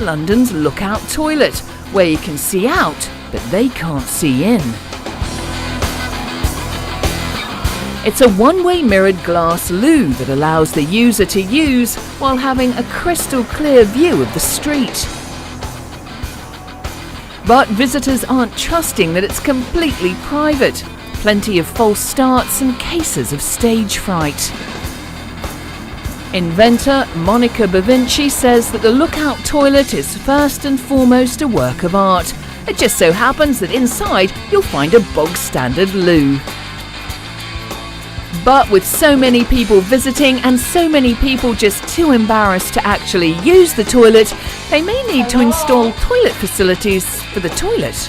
London's Lookout Toilet, where you can see out, but they can't see in. It's a one-way mirrored glass loo that allows the user to use while having a crystal clear view of the street. But visitors aren't trusting that it's completely private. Plenty of false starts and cases of stage fright. Inventor Monica Bavinci says that the Lookout Toilet is first and foremost a work of art. It just so happens that inside you'll find a bog-standard loo. But with so many people visiting and so many people just too embarrassed to actually use the toilet, they may need to install toilet facilities for the toilet.